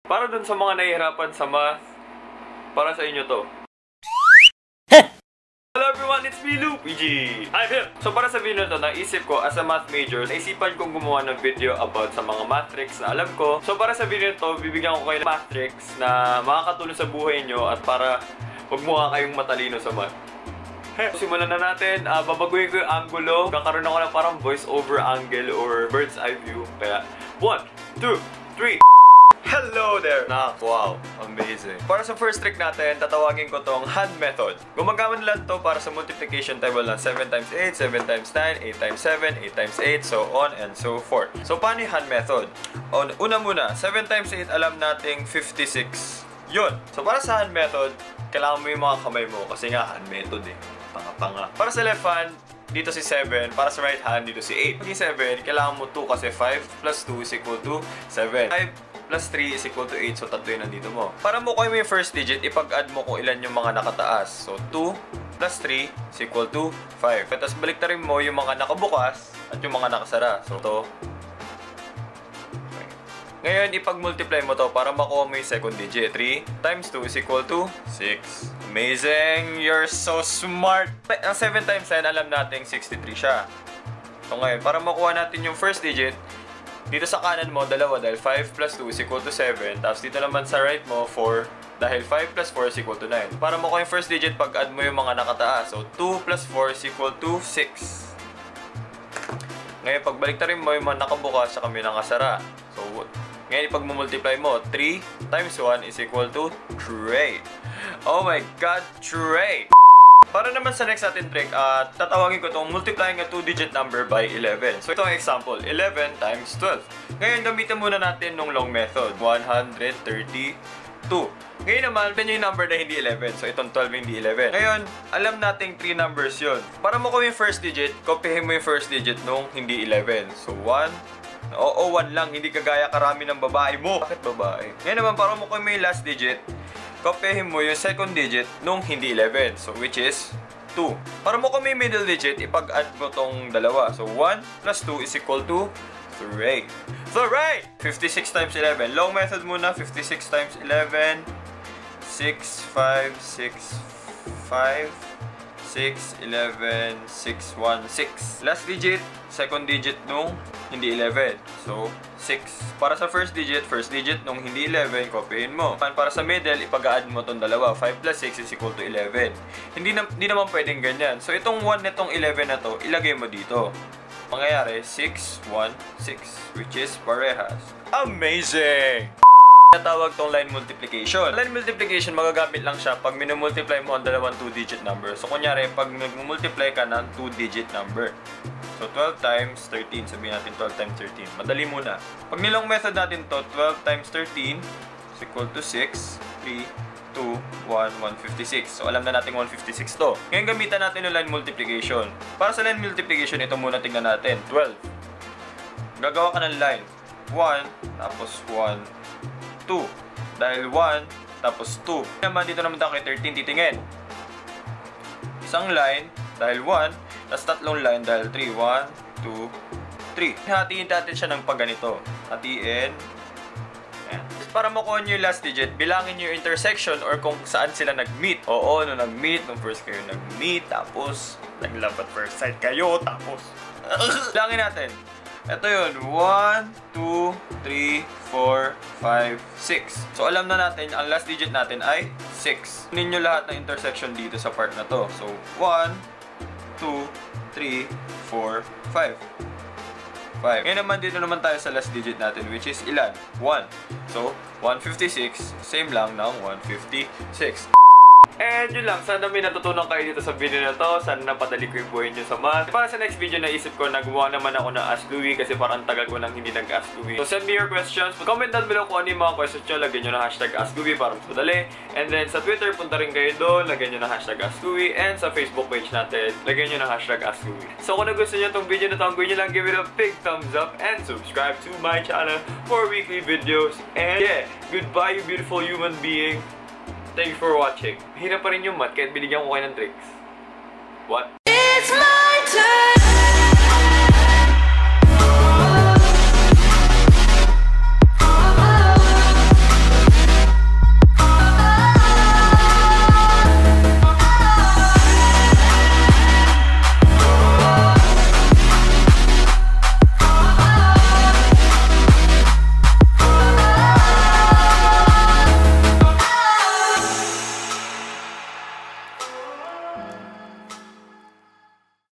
Para dun sa mga nahihirapan sa math, para sa inyo to. Hello everyone, it's me, Luigi! I'm here! So para sa video na to, naisip ko as a math major, naisipan kong gumawa ng video about sa mga math tricks na alam ko. So para sa video na to, bibigyan ko kayo ng math tricks na makakatulong sa buhay nyo at para magmukha kayong matalino sa math. Simulan na natin. Babaguhin ko yung angulo. Kakaroon ako ng parang voice over angle or bird's eye view. Kaya 1, 2, 3. Hello there! Wow, amazing. Para sa first trick natin, tatawagin ko tong hand method. Gumagamit lang to para sa multiplication table ng 7 times 8, 7 times 9, 8 times 7, 8 times 8, so on and so forth. So paano yung hand method? Una muna, 7 times 8 alam nating 56. Yun. So para sa hand method, kailangan mo yung mga kamay mo kasi nga hand method eh. Panga-panga. Para sa left hand, dito si 7. Para sa right hand, dito si 8. Pag 7, kailangan mo 2 kasi 5 plus 2 is equal to 7. 5 plus 3 is equal to 8. So, tatlo yun nandito mo. Para mo mo yung first digit, ipag-add mo kung ilan yung mga nakataas. So, 2 plus 3 is equal to 5. Tapos, baliktarin mo yung mga nakabukas at yung mga nakasara. So, ito. Ngayon, ipag-multiply mo to para makuha mo yung second digit. 3 times 2 is equal to 6. Amazing! You're so smart! Ang 7 times 10, alam natin 63 siya. So ngayon, para makuha natin yung first digit, dito sa kanan mo, dalawa dahil 5 plus 2 is equal to 7. Tapos dito naman sa right mo, 4 dahil 5 plus 4 is equal to 9. Para makuha yung first digit, pag-add mo yung mga nakataas. So 2 plus 4 is equal to 6. Ngayon, pagbalik-tarin mo yung mga nakabukas sa kami nakasara. So, ngayon, ipag-multiply mo, 3 times 1 is equal to 3. Oh my God, 3! Para naman sa next natin trick, tatawagin ko itong multiplying a 2-digit number by 11. So, ito ang example, 11 times 12. Ngayon, gamitin muna natin nung long method, 132. Ngayon naman, ito yung number na hindi 11. So, itong 12 hindi 11. Ngayon, alam nating 3 numbers yon. Para mo yung first digit, kopyahin mo yung first digit nung hindi 11. So, 1. Oo, 1 lang. Hindi kagaya karami ng babae mo. Bakit babae? Ngayon naman, para mo yung may last digit, kopyahin mo yung second digit nung hindi 11. So, which is 2. Para mo may middle digit, ipag-add mo tong dalawa. So, 1 plus 2 is equal to 3. So, right! 56 times 11. Long method muna. 56 times 11. 6, 5, 6, 5. 6, 11, 6, 1, 6. Last digit, second digit nung hindi 11. So, 6. Para sa first digit nung hindi 11, kopyahin mo. Para sa middle, ipag-add mo itong dalawa. 5 plus 6 is equal to 11. Hindi naman pwedeng ganyan. So, itong 1 na itong 11 na to, ilagay mo dito. Mangyayari, 6, 1, 6. Which is parehas. Amazing! Natawag tong line multiplication. Line multiplication, magagamit lang siya pag minumultiply mo ang dalawang 2-digit number. So, kunyari, pag nag-multiply ka ng 2-digit number. So, 12 times 13. Sabihin natin 12 times 13. Madali muna. Pag nilong method natin to, 12 times 13 is equal to 6, 3, 2, 1, 156. So, alam na natin 156 to. Ngayon, gamitan natin yung line multiplication. Para sa line multiplication, ito muna tingnan natin. 12. Gagawa ka ng line. 1, tapos 1, 2. Dahil 1, tapos 2. Naman, dito naman tayo kay 13 titingin. Isang line, dahil 1, tapos tatlong line, dahil 3. 1, 2, 3. Hatiin natin siya ng pagganito. Hatiin. Ayan. Para makuha nyo yung last digit, bilangin nyo yung intersection or kung saan sila nag-meet. Oo, nung nag-meet, nung first kayo nag-meet, tapos nag-love at first sight kayo, tapos bilangin natin. Ito yun, 1, 2, 3, 4, 5, 6. So, alam na natin, ang last digit natin ay 6. Kunin nyo lahat ng intersection dito sa part na to. So, 1, 2, 3, 4, 5. 5. Ngayon naman, dito naman tayo sa last digit natin, which is ilan? 1. So, 156, same lang ng 156. And yun lang, sana may natutunan kayo dito sa video na to. Sana napadali ko yung buhay nyo sa math. Para sa next video, naisip ko, nagawa naman ako ng Ask Louie kasi parang tagal ko nang hindi nag-Ask Louie. So send me your questions. Comment down below kung ano yung mga questions nyo. Lagyan nyo ng hashtag Ask Louie para mas madali. And then sa Twitter, punta rin kayo doon. Lagyan nyo ng hashtag Ask Louie. And sa Facebook page natin, lagyan nyo ng hashtag Ask Louie. So kung nagustuhan nyo itong video na to, ang gawin nyo lang, give it a big thumbs up and subscribe to my channel for weekly videos. And yeah, goodbye you beautiful human being. Thank you for watching. Hirap pa rin yung math kahit binigyan ko kayo ng tricks. What? It's my turn!